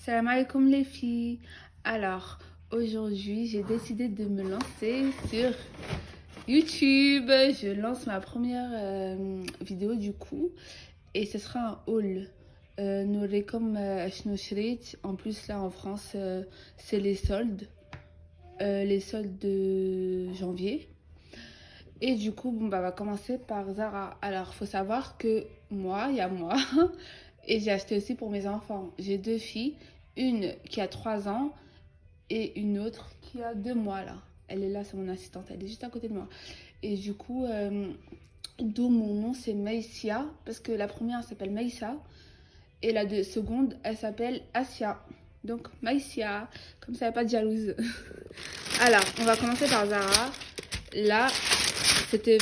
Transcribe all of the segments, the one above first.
Salam alaikum les filles. Alors, aujourd'hui, j'ai décidé de me lancer sur YouTube. Je lance ma première vidéo du coup. Et ce sera un haul. N'aurait comme Ashno Shrit. En plus, là en France, c'est les soldes. Les soldes de janvier. Et du coup, bon, bah, on va commencer par Zara. Alors, faut savoir que moi, il y a moi. Et j'ai acheté aussi pour mes enfants. J'ai deux filles. Une qui a 3 ans et une autre qui a 2 mois là. Elle est là, c'est mon assistante. Elle est juste à côté de moi. Et du coup, d'où mon nom, c'est Maïsia. Parce que la première, elle s'appelle Maïssa. Et la seconde, elle s'appelle Asia. Donc, Maïsia. Comme ça, elle n'est pas de jalouse. Alors, on va commencer par Zara. Là, c'était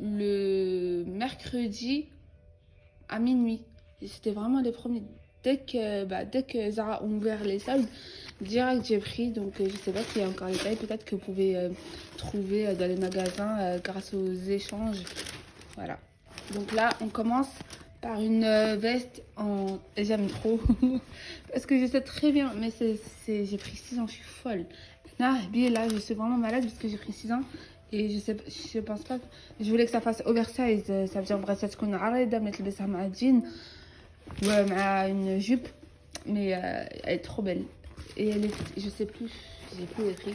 le mercredi à minuit. Et c'était vraiment les premiers. Dès que Zara ont ouvert les soldes, direct j'ai pris. Donc je sais pas s'il y a encore les tailles. Peut-être que vous pouvez trouver dans les magasins grâce aux échanges. Voilà. Donc là, on commence par une veste en... J'aime trop. Parce que je sais très bien. Mais j'ai pris 6 ans, je suis folle. Là, je suis vraiment malade parce que j'ai pris 6 ans. Et je pense pas. Je voulais que ça fasse oversize. Ça veut dire bref, تكون عريضة ما تلبسها مع jean ومع une jupe. Mais elle est trop belle. Et elle est, je sais plus, j'ai plus les prix.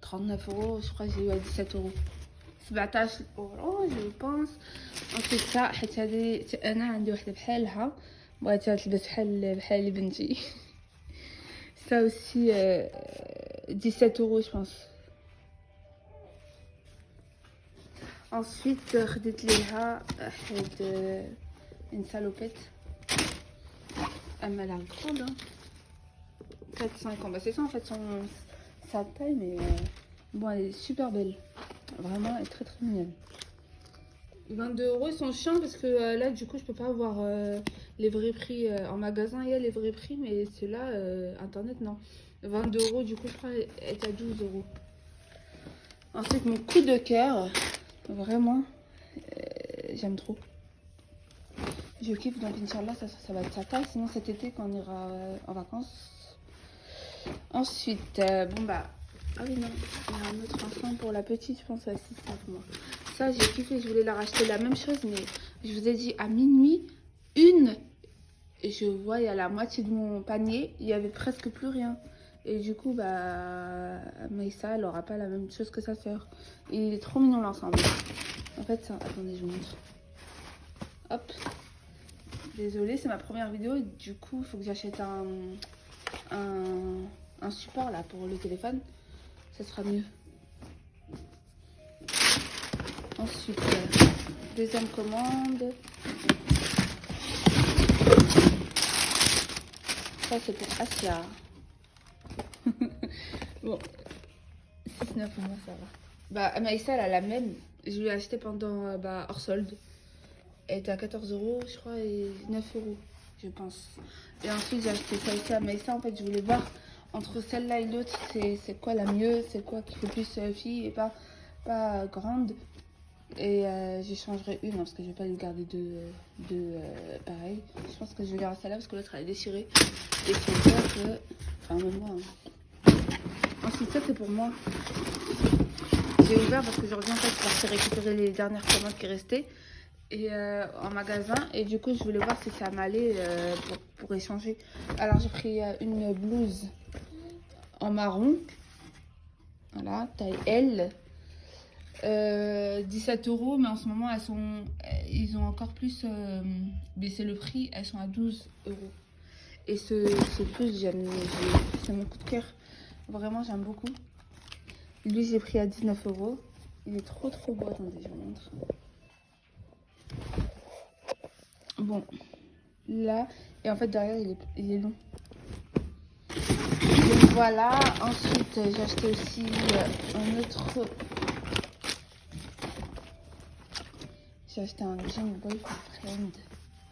39 euros, je crois que j'ai eu à 17 euros. 17 euros, je pense. Ensuite ça, حيت هذه انا عندي واحدة بحالها بغيتها تلبس بحال بنتي. Ça aussi 17 euros, je pense. Ensuite خديت ليها une salopette. Elle m'a l'air grande, hein. 4-5 ans. Bah, c'est ça en fait sa taille, mais bon, elle est super belle. Vraiment, elle est très très mignonne. 22 euros, ils sont chiants parce que là, du coup, je peux pas avoir les vrais prix en magasin. Il y a les vrais prix, mais ceux-là, internet, non. 22 euros, du coup, je crois elle est à 12 euros. Ensuite, mon coup de cœur, vraiment, j'aime trop. Je kiffe, donc Inch'Allah, ça va être sa taille. Sinon, cet été, quand on ira en vacances. Ensuite, bon bah. Ah oui, non, il y a un autre enfant pour la petite, je pense, à 6-7 mois. Ça, j'ai kiffé, je voulais la racheter la même chose, mais je vous ai dit à minuit, et je vois, il y a la moitié de mon panier, il y avait presque plus rien. Et du coup, bah, Maïssa, elle aura pas la même chose que sa sœur. Et il est trop mignon l'ensemble. En fait, ça... attendez, je vous montre. Hop. Désolée, c'est ma première vidéo et du coup, il faut que j'achète un support là pour le téléphone. Ça sera mieux. Ensuite, deuxième commande. Ça, c'est pour Asia. Bon, 6-9 mois, ça va. Bah, Maïssa, elle a la même. Je l'ai acheté pendant hors solde. Elle était à 14 euros, je crois, et 9 euros, je pense. Et ensuite, j'ai acheté ça aussi à Maïssa. En fait, je voulais voir entre celle-là et l'autre, c'est quoi la mieux, c'est quoi qui fait plus fille et pas grande. Et je changerai une, hein, parce que je vais pas lui garder deux pareil. Je pense que je vais garder celle-là parce que l'autre elle est déchirée. Et c'est vrai que... Enfin, même moi. Hein. Ensuite, ça, c'est pour moi. J'ai ouvert parce qu'aujourd'hui, en fait, je partais récupérer les dernières commandes qui restaient. Et en magasin, et du coup je voulais voir si ça m'allait pour échanger. Alors j'ai pris une blouse en marron, voilà, taille L, 17 euros, mais en ce moment ils ont encore plus baissé le prix, elles sont à 12 euros. Et ce plus, c'est mon coup de cœur, vraiment j'aime beaucoup. Lui j'ai pris à 19 euros, il est trop beau. Attendez, je vous montre. Bon, là, et en fait derrière il est long. Donc voilà, ensuite j'ai acheté aussi un autre. J'ai acheté un jean boyfriend.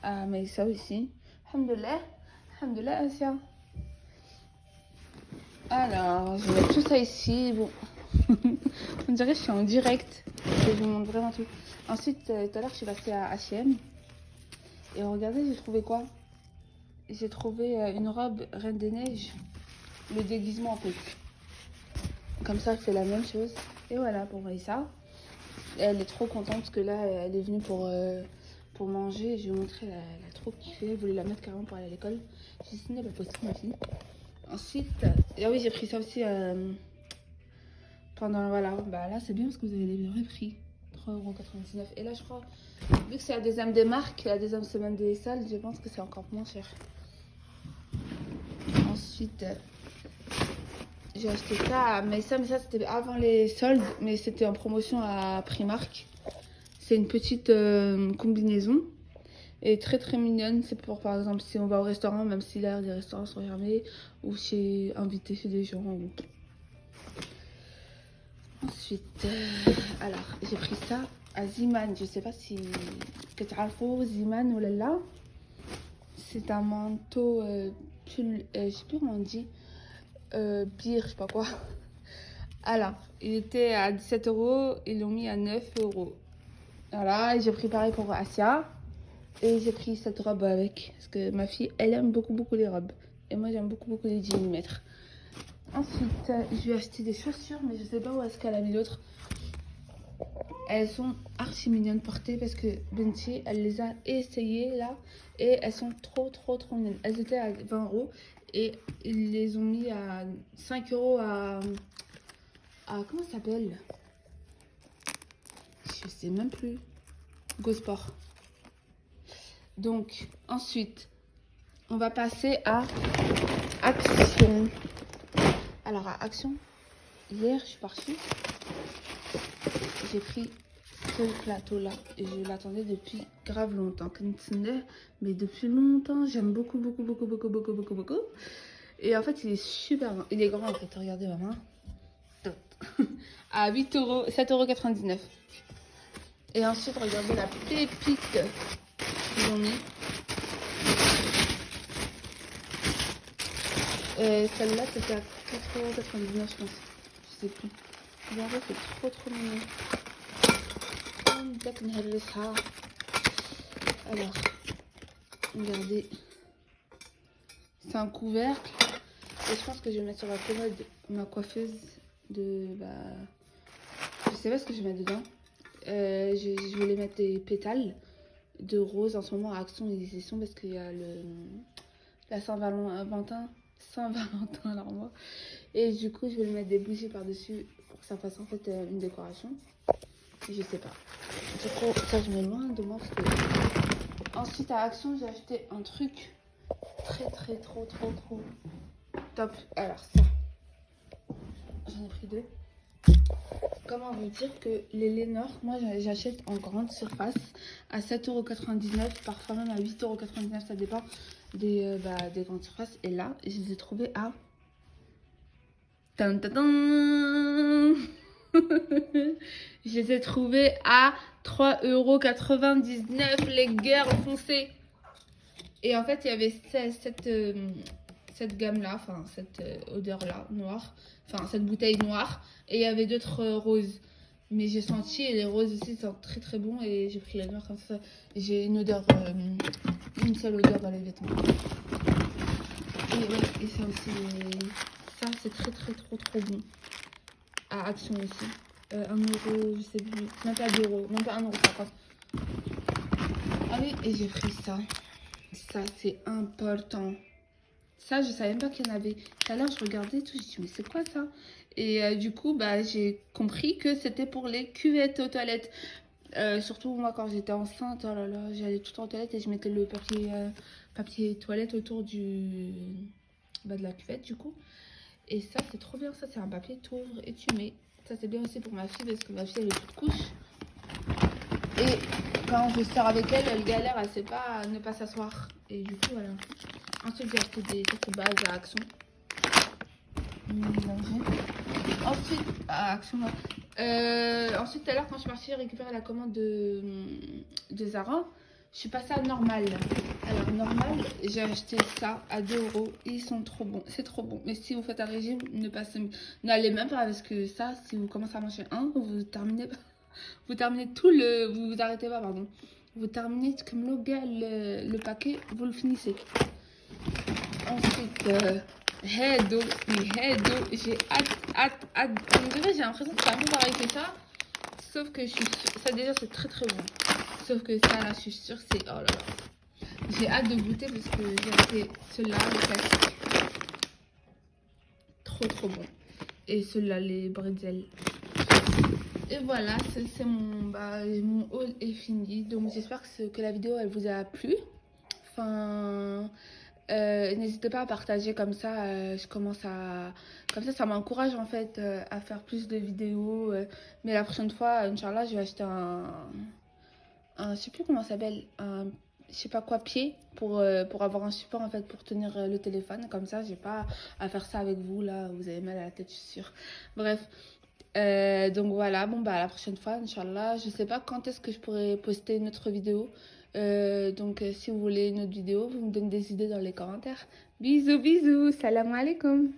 Ah, mais ça aussi. Alhamdoulilah, Asia. Alors, je vais mettre tout ça ici. Bon, on dirait que je suis en direct. Je vous montre vraiment tout. Ensuite, tout à l'heure, je suis passée à H&M. Et regardez, j'ai trouvé quoi? j'ai trouvé une robe Reine des Neiges, le déguisement en fait. Comme ça, c'est la même chose. Et voilà, pour Maïssa. Elle est trop contente parce que là, elle est venue pour manger. Je lui ai montré, elle a trop kiffé. Elle voulait la mettre carrément pour aller à l'école. J'ai dit, ce n'est pas possible, ma fille. Ensuite, ah oui, j'ai pris ça aussi pendant, voilà. Bah là, c'est bien parce que vous avez les vrais prix. 3,99 €. Et là, je crois, vu que c'est la deuxième des marques, la deuxième semaine des soldes, je pense que c'est encore moins cher. Ensuite, j'ai acheté ça, mais ça c'était avant les soldes, mais c'était en promotion à Primark. C'est une petite combinaison et très très mignonne. C'est pour par exemple si on va au restaurant, même si là les restaurants sont fermés, ou chez invité chez des gens. Ensuite, alors j'ai pris ça à Ziman. Je sais pas si que tu as Ziman ou là. C'est un manteau pull, je sais plus comment on dit. Pire, je sais pas quoi. Alors, il était à 17 €, ils l'ont mis à 9 €. Voilà, j'ai pris pareil pour Asia. Et j'ai pris cette robe avec. Parce que ma fille, elle aime beaucoup beaucoup les robes. Et moi, j'aime beaucoup beaucoup les jeans mettre. Ensuite, je lui ai acheté des chaussures, mais je sais pas où est-ce qu'elle a mis l'autre. Elles sont archi mignonnes portées parce que Benji, elle les a essayées là. Et elles sont trop trop trop mignonnes. Elles étaient à 20 € et ils les ont mis à 5 € comment ça s'appelle? Je sais même plus. Go Sport. Donc, ensuite, on va passer à Action. Alors, à Action, hier, je suis partie. J'ai pris ce plateau-là et je l'attendais depuis grave longtemps. Mais depuis longtemps, j'aime beaucoup, beaucoup, beaucoup, beaucoup, beaucoup, beaucoup, beaucoup. Et en fait, il est super grand. Il est grand, en fait. Regardez ma main. À 8 €, 7,99 €. Et ensuite, regardez la pépite qu'ils ont mis. Celle-là, c'était à 4,99 €, je pense. Je sais plus. Regardez, c'est trop trop mignon. Alors, regardez. C'est un couvercle. Et je pense que je vais mettre sur la commode ma coiffeuse de... je sais pas ce que je vais mettre dedans. Je voulais mettre des pétales de rose. En ce moment, à Action, ils y sont parce qu'il y a la Saint-Valentin. Saint-Valentin, alors moi. Et du coup, je vais lui mettre des bougies par-dessus pour que ça fasse en fait une décoration. Je sais pas. Du coup, ça, je mets loin de moi parce que... Ensuite, à Action, j'ai acheté un truc très, très, trop top. Alors, ça. J'en ai pris deux. Comment vous dire que les Lénore, moi, j'achète en grande surface à 7,99 €, parfois même à 8,99 €, ça dépend des grandes surfaces. Et là, je les ai trouvés à... Tan, tan, tan. Je les ai trouvés à 3,99 €, les girls, foncez. Et en fait, il y avait cette gamme-là, enfin, cette odeur-là, noire. Enfin, cette bouteille noire. Et il y avait d'autres roses. Mais j'ai senti, et les roses aussi sentent très très bon. Et j'ai pris la noire comme ça. J'ai une odeur, une seule odeur dans les vêtements. Et ouais, et ça aussi, ça c'est très très trop bon. À Action aussi. 1 €, je sais plus. Même pas 2 €, même pas 1,50 €. Ah oui, et j'ai pris ça. Ça, c'est important. Ça, je savais même pas qu'il y en avait. Tout à l'heure, je regardais tout, je me suis dit, mais c'est quoi ça? Et du coup, j'ai compris que c'était pour les cuvettes aux toilettes. Surtout, moi, quand j'étais enceinte, oh là là, j'allais tout le temps aux toilettes et je mettais le papier toilette autour de la cuvette, du coup. Et ça, c'est trop bien. Ça, c'est un papier, tu ouvres et tu mets. Ça, c'est bien aussi pour ma fille parce que ma fille, elle est toute couche. Et quand je sors avec elle, elle galère, elle sait pas ne pas s'asseoir. Et du coup, voilà. Ensuite, j'ai acheté des bases à Action. Ensuite, à Action, ensuite, tout à l'heure, quand je suis partie récupérer la commande de Zara, je suis passée à Normal. Alors, Normal, j'ai acheté ça à 2 €. Ils sont trop bons. C'est trop bon. Mais si vous faites un régime, n'allez même pas parce que ça, si vous commencez à manger un, vous terminez tout le... Vous vous arrêtez pas, pardon. Vous terminez comme le gars, le paquet, vous le finissez. Ensuite, Hedo, oui, Hedo, j'ai hâte. On dirait, j'ai l'impression que c'est un peu pareil que ça. Sauf que je suis sûre, ça déjà c'est très très bon. Sauf que ça là, je suis sûre, c'est, oh là là. J'ai hâte de goûter parce que j'ai fait ceux-là, le classique. Trop bon. Et ceux-là, les bretzels. Et voilà, c'est mon haul est fini. Donc j'espère que la vidéo elle vous a plu. Enfin, n'hésitez pas à partager comme ça. Comme ça m'encourage en fait à faire plus de vidéos. Mais la prochaine fois, Inch'Allah, je vais acheter je sais plus comment ça s'appelle, je sais pas quoi, pied pour avoir un support en fait pour tenir le téléphone. Comme ça, j'ai pas à faire ça avec vous là. Vous avez mal à la tête, je suis sûre. Bref. Donc voilà, bon bah à la prochaine fois, Inch'Allah. Je sais pas quand est-ce que je pourrai poster une autre vidéo. Donc si vous voulez une autre vidéo, vous me donnez des idées dans les commentaires. Bisous, bisous, salam alaikum.